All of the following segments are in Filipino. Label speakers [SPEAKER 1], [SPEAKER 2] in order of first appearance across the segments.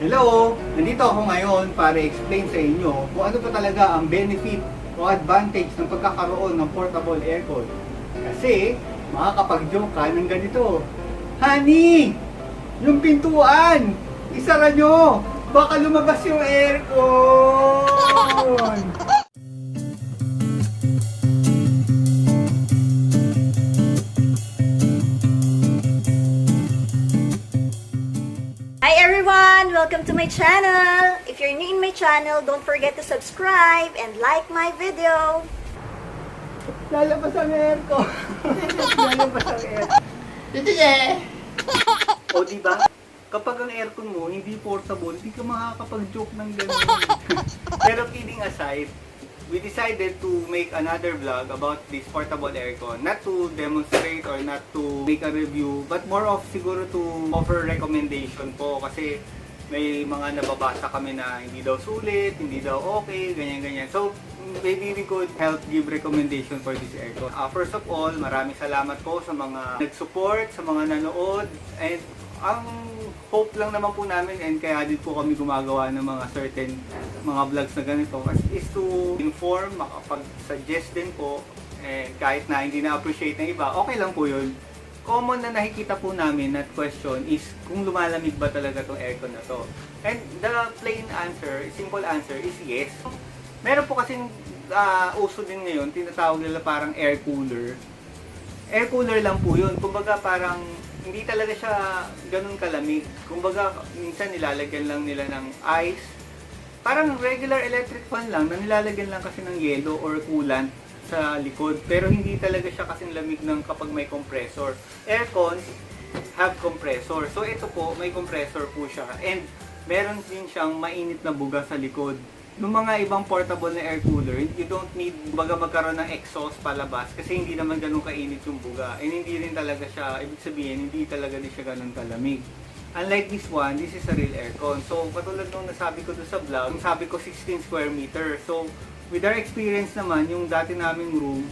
[SPEAKER 1] Hello! Nandito ako ngayon para explain sa inyo kung ano pa talaga ang benefit o advantage ng pagkakaroon ng portable aircon. Kasi makakapag-joke ka ng ganito. Honey! Yung pintuan! Isara nyo! Baka lumabas yung aircon!
[SPEAKER 2] Hi everyone! Welcome to my channel! If you're new in my channel, don't forget to subscribe and like my video!
[SPEAKER 1] Lalabas ang aircon! Lalabas ang aircon! O diba? Kapag ang aircon mo hindi portable, hindi ka makakapag-joke ng gano'n. Pero kidding aside, we decided to make another vlog about this portable aircon. Not to demonstrate or not to make a review, but more of siguro to offer recommendation po. Kasi may mga nababasa kami na hindi daw sulit, hindi daw okay, ganyan-ganyan. So, maybe we could help give recommendation for this aircon. First of all, maraming salamat po sa mga nag-support, sa mga nanood, and ang hope lang naman po namin, and kaya din po kami gumagawa ng mga certain mga vlogs na ganito, is to inform, makapag-suggest din po, and kahit na hindi na-appreciate ng iba, okay lang po yun. Common na nakikita po namin na question is kung lumalamig ba talaga itong aircon na to. And the plain answer, simple answer is yes. Meron po kasing uso din ngayon, tinatawag nila parang air cooler. Air cooler lang po yun. Kumbaga parang hindi talaga siya ganun kalamig. Kumbaga minsan nilalagyan lang nila ng ice. Parang regular electric fan lang na nilalagyan lang kasi ng yelo or coolant sa likod. Pero hindi talaga siya kasing lamig ng kapag may compressor. Aircon have compressor. So ito po, may compressor po siya. And meron din siyang mainit na buga sa likod. Yung mga ibang portable na air cooler, you don't need baga magkaroon ng exhaust palabas kasi hindi naman ganun kainit yung buga. And hindi rin talaga siya, ibig sabihin, hindi talaga din siya ganun kalamig. Unlike this one, this is a real aircon. So, katulad nung nasabi ko doon sa vlog, sabi ko 16 square meter. So, with our experience naman, yung dati naming room,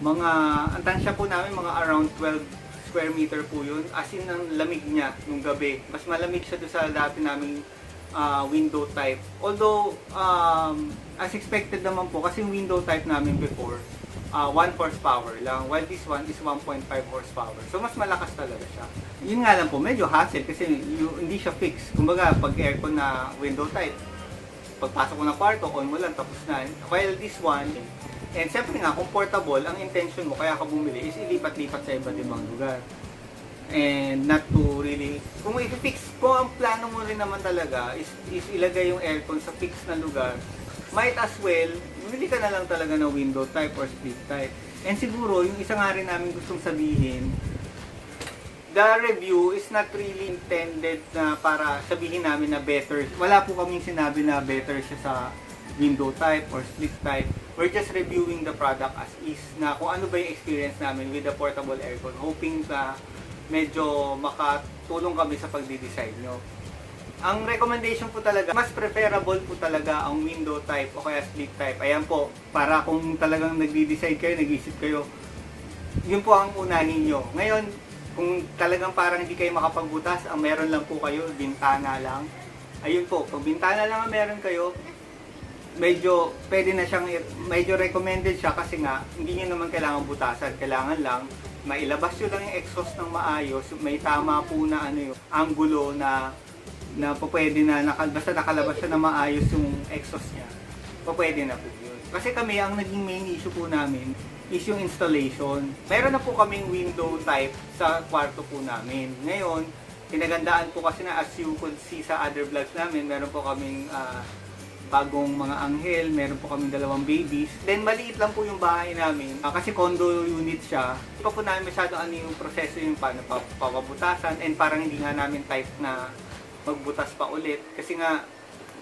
[SPEAKER 1] ang tansya po namin, mga around 12 square meter po yun. As in, ang lamig niya nung gabi. Mas malamig siya doon sa dati naming window type. Although, as expected naman po, kasi yung window type namin before, 1 horsepower lang, while this one is 1.5 horsepower. So, mas malakas talaga siya. Yun nga lang po, medyo hassle kasi hindi siya fixed. Kumbaga, pag aircon na window type, pagpasok mo ng kwarto, on mo lang, tapos na. While this one, and siyempre nga, kung portable, ang intention mo, kaya ka bumili, is ilipat-lipat sa iba't ibang lugar. And not to really, kung i-fix, kung ang plano mo rin naman talaga is ilagay yung aircon sa fixed na lugar, might as well, bumili ka na lang talaga ng window type or split type. And siguro, yung isa nga rin namin gustong sabihin, the review is not really intended na para sabihin namin na better. Wala po kaming sinabi na better siya sa window type or split type. We're just reviewing the product as is, na kung ano ba yung experience namin with the portable aircon, hoping na medyo makatulong kami sa pagdi-decide nyo. Ang recommendation po talaga, mas preferable po talaga ang window type o kaya split type. Ayan po, para kung talagang nagdi-decide kayo, nag-isip kayo, yun po ang unahin nyo. Ngayon, kung talagang parang hindi kayo makapagbutas, ang meron lang po kayo, bintana lang. Ayun po, pag bintana lang ang meron kayo, medyo pwede na siyang, medyo recommended siya kasi nga, hindi nyo naman kailangan butasan. Kailangan lang, mailabas nyo lang yung exhaust ng maayos, may tama po na angulo na pwede na, basta nakalabas siya na maayos yung exhaust niya, pwede na po yun. Kasi kami, ang naging main issue po namin is yung installation. Meron na po kaming window type sa kwarto po namin. Ngayon, pinagandaan po kasi na, as you could see sa other vlogs namin, meron po kaming bagong mga anghel, meron po kaming 2 babies. Then maliit lang po yung bahay namin. Kasi condo unit siya. Hindi pa po namin masyado yung proseso yung paano papabutasan, and parang hindi nga namin type na magbutas pa ulit. Kasi nga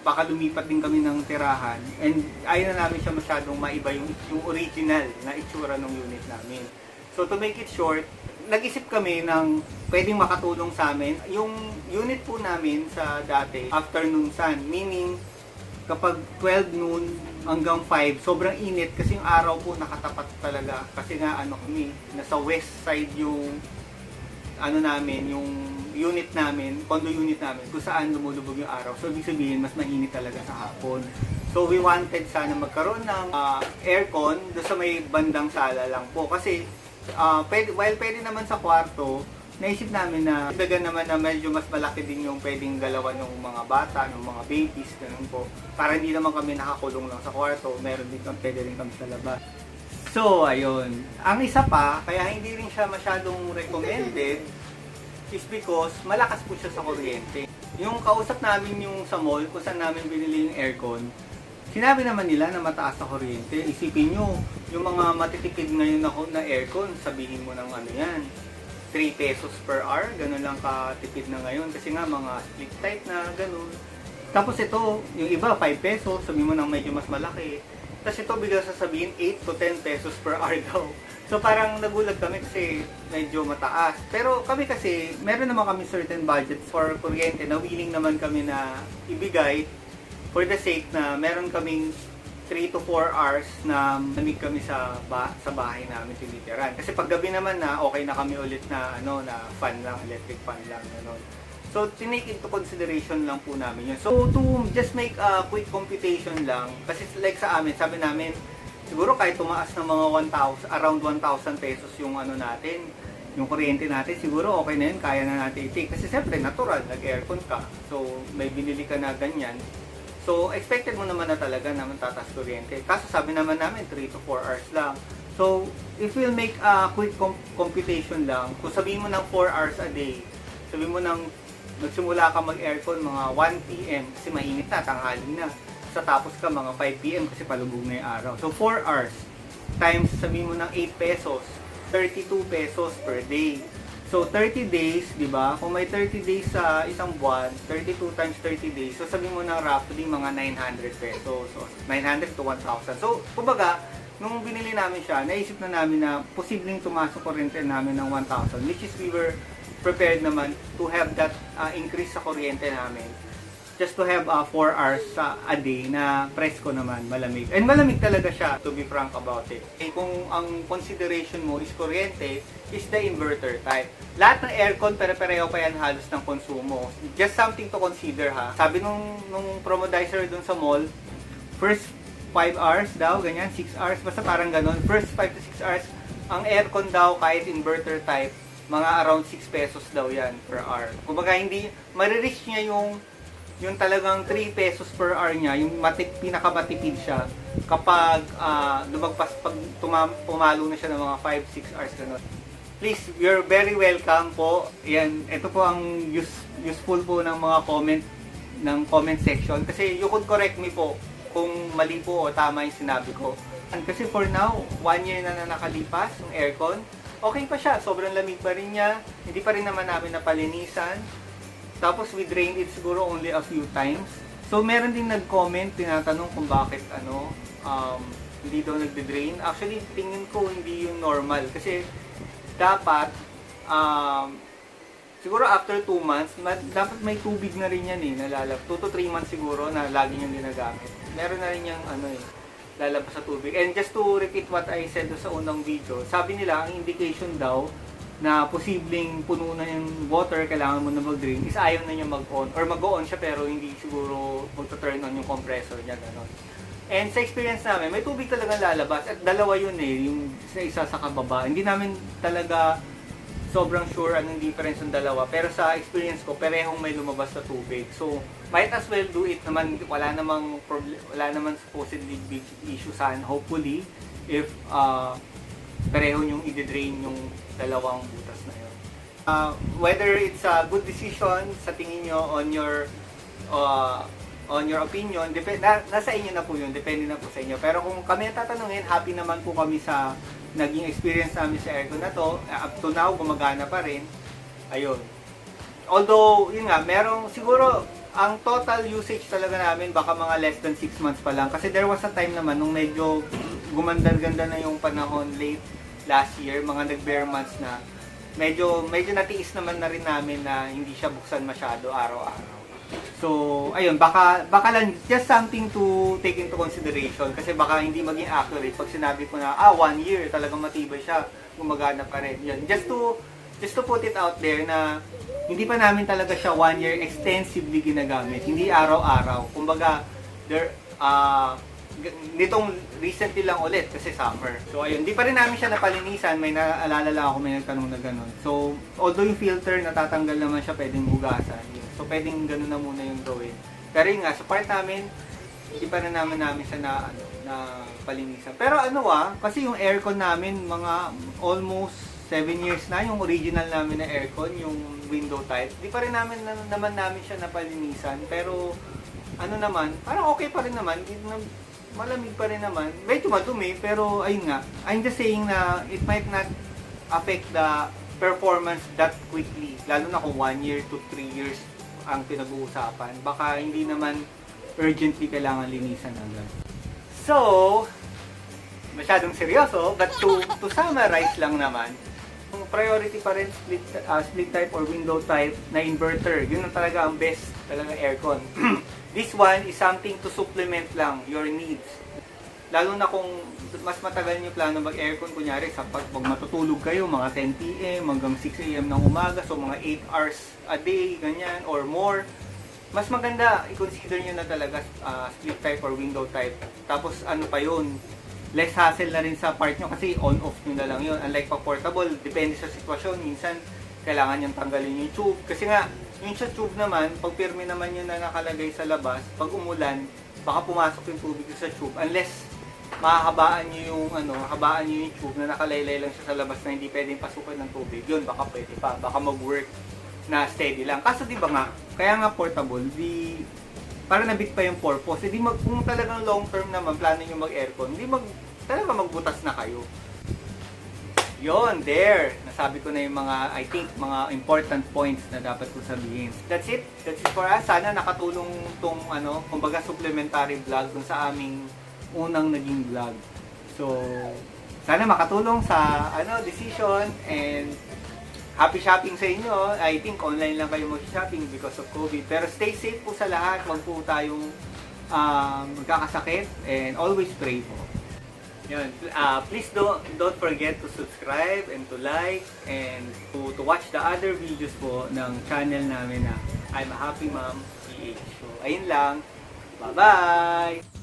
[SPEAKER 1] baka lumipat din kami ng tirahan, and ayaw na namin siya masyadong maiba yung original na itsura ng unit namin. So to make it short, nag-isip kami ng pwedeng makatulong sa amin. Yung unit po namin sa dati, afternoon sun, meaning kapag 12 noon hanggang 5, sobrang init kasi yung araw po nakatapat talaga. Kasi nga kami, nasa west side yung ano namin, yung unit namin, condo unit namin, kung saan lumulubog yung araw. So, ibig sabihin, mas mainit talaga sa hapon. So, we wanted sana magkaroon ng aircon doon sa may bandang sala lang po. Kasi, while pwede naman sa kwarto, naisip namin na dagan naman na medyo mas malaki din yung pwedeng galawan ng mga bata, ng mga babies, ganun po. Para hindi naman kami nakakulong lang sa kwarto, meron din pwede rin kami sa labas. So, ayun. Ang isa pa, kaya hindi rin siya masyadong recommended is because malakas po siya sa kuryente. Yung kausap namin yung sa mall, kung saan namin binili yung aircon, sinabi naman nila na mataas sa kuryente. Isipin nyo, yung mga matitipid ngayon na aircon, sabihin mo ng ano yan, 3 pesos per hour, ganun lang katipid na ngayon. Kasi nga mga split type na ganun. Tapos ito, yung iba 5 pesos, sabihin mo ng medyo mas malaki. Tapos ito bigla sasabihin 8 to 10 pesos per hour daw. So parang nagulat kami kasi medyo mataas. Pero kami kasi, meron naman kami certain budgets for kuryente na willing naman kami na ibigay for the sake na meron kaming 3 to 4 hours na namig kami sa bahay namin tinitiran. Kasi pag gabi naman na okay na kami ulit na na fan lang, electric fan lang gano'n. So tinake into consideration lang po namin yun. So to just make a quick computation lang, kasi like sa amin, sabi namin siguro kahit tumaas ng mga 1,000, around 1,000 pesos yung natin, yung kuryente natin, siguro okay na yun, kaya na natin i-take. Kasi siyempre natural, nag-aircon ka. So may binili ka na ganyan. So, expected mo naman na talaga na matataas kuryente. Kaso sabi naman namin, 3 to 4 hours lang. So, if we'll make a quick computation lang, kung sabihin mo ng 4 hours a day, sabihin mo ng nagsimula ka mag-aircon mga 1 p.m. kasi mainit na, tanghali na. Sa tapos ka mga 5 p.m. kasi palubog na yung araw. So, 4 hours times sabihin mo ng 8 pesos, 32 pesos per day. So, 30 days, di ba? Kung may 30 days sa isang buwan, 32 times 30 days, so sabihin mo na roughly mga 900 pesos. So, 900 to 1,000. So, kumbaga, nung binili namin siya, naisip na namin na posibleng tumasok kuryente namin ng 1,000, which is we were prepared naman to have that increase sa kuryente namin. Just to have 4 hours a day na presko naman, malamig. And malamig talaga siya, to be frank about it. Eh, kung ang consideration mo is kuryente, is the inverter type. Lahat ng aircon, pere-pareho pa yan halos ng konsumo. Just something to consider ha. Sabi nung promodizer dun sa mall, first 5 hours daw, ganyan, 6 hours, basta parang ganun. First 5 to 6 hours, ang aircon daw, kahit inverter type, mga around 6 pesos daw yan per hour. Kumbaga hindi, marireach niya yung talagang 3 pesos per hour niya, yung pinakamatipid siya kapag lumagpas, pag pumalo na siya ng mga 5-6 hours ganun. Please, you're very welcome po. Yan, ito po ang useful po ng mga comment section. Kasi you could correct me po kung mali po o tama yung sinabi ko. Kasi for now, 1 year na nakalipas yung aircon, okay pa siya. Sobrang lamig pa rin niya. Hindi pa rin naman namin napalinisan. Tapos we drained it siguro only a few times. So meron din nag-comment, tinatanong kung bakit hindi daw nagde-drain. Actually, tingin ko hindi yung normal. Kasi dapat, siguro after 2 months, dapat may tubig na rin yan nalalabas. 2 to 3 months siguro na lagi niyang ginagamit. Meron na rin yung lalabas sa tubig. And just to repeat what I said sa unang video, sabi nila, ang indication daw na posibleng puno na yung water, kailangan mo na mag-drain, is ayaw na niya mag-on. Or mag-on siya pero hindi siguro mag-turn on yung compressor niya. Ganon. And sa experience namin, may tubig talaga lalabas. At dalawa yun yung isa sa kababa. Hindi namin talaga sobrang sure anong difference ng dalawa. Pero sa experience ko, parehong may lumabas na tubig. So, might as well do it naman. Wala namang supposedly big issue saan. Hopefully, if pareho yung i-drain yung dalawang butas na yun. Whether it's a good decision sa tingin nyo on your opinion, nasa inyo na po yun, depende na po sa inyo. Pero kung kami tatanungin, happy naman po kami sa naging experience namin sa aircon na to. Up to now, gumagana pa rin. Ayun. Although, yun nga, merong, siguro, ang total usage talaga namin, baka mga less than 6 months pa lang. Kasi there was a time naman, nung medyo gumanda-ganda na yung panahon late last year, mga nag-bare months na, medyo natiis naman na rin namin na hindi siya buksan masyado araw-araw. So, ayun, baka lang, just something to take into consideration kasi baka hindi maging accurate pag sinabi ko na, 1 year, talagang matibay siya, gumagana pa rin. Yun, just to just to put it out there na hindi pa namin talaga siya 1 year extensively ginagamit. Hindi araw-araw. Kumbaga, nitong recently lang ulit kasi summer. So ayun, hindi pa rin namin siya napalinisan. May naalala lang ako, may nagtanong na gano'n. So, although yung filter natatanggal naman siya, pwedeng hugasan. So, pwedeng gano'n na muna yung gawin. Pero yun nga, sa part namin, hindi pa rin namin siya na palinisan. Pero kasi yung aircon namin, mga almost 7 years na, yung original namin na aircon, yung window type. Di pa rin namin siya napalinisan. Pero, naman, parang okay pa rin naman. Malamig pa rin naman. Medyo madumi, pero ayun nga. I'm just saying na it might not affect the performance that quickly. Lalo na kung 1 year to 3 years ang pinag-uusapan. Baka hindi naman urgently kailangan linisan agad. So, masyadong seryoso, but to summarize lang naman, yung priority pa rin split type or window type na inverter. Yun ang talaga ang best talaga aircon. This one is something to supplement lang your needs. Lalo na kung mas matagal niyo plano mag-aircon, kunyari sa pag matutulog kayo, mga 10 p.m. hanggang 6 a.m. ng umaga, so mga 8 hours a day, ganyan, or more. Mas maganda, i-consider nyo na talaga split type or window type. Tapos pa yun, less hassle na rin sa part nyo kasi on-off nyo na lang yun. Unlike pag portable, depende sa sitwasyon. Minsan, kailangan nyo tanggalin yung tube. Kasi nga, yung sa tube naman, pag pirmi naman yun na nakalagay sa labas, pag umulan, baka pumasok yung tubig sa tube. Unless, mahahabaan nyo yung tube na nakalaylay lang siya sa labas na hindi pwedeng pasukan ng tubig. Yun, baka pwede pa. Baka mag-work na steady lang. Kaso di ba nga, kaya nga portable, para nabit pa yung purpose. Kung talagang long term naman, plano nyo mag-aircon, talaga magbutas na kayo. Yon, there. Nasabi ko na yung I think, mga important points na dapat ko sabihin. That's it. That's it for us. Sana nakatulong tong, kumbaga supplementary vlog dun sa aming unang naging vlog. So, sana makatulong sa, decision, and happy shopping sa inyo. I think online lang kayo mag-shopping because of COVID. Pero stay safe po sa lahat. Huwag po tayong magkakasakit, and always pray po. Yun. Please don't forget to subscribe and to like and to watch the other videos po ng channel namin na I'm a Happy Mom PH. So, ayun lang. Bye-bye!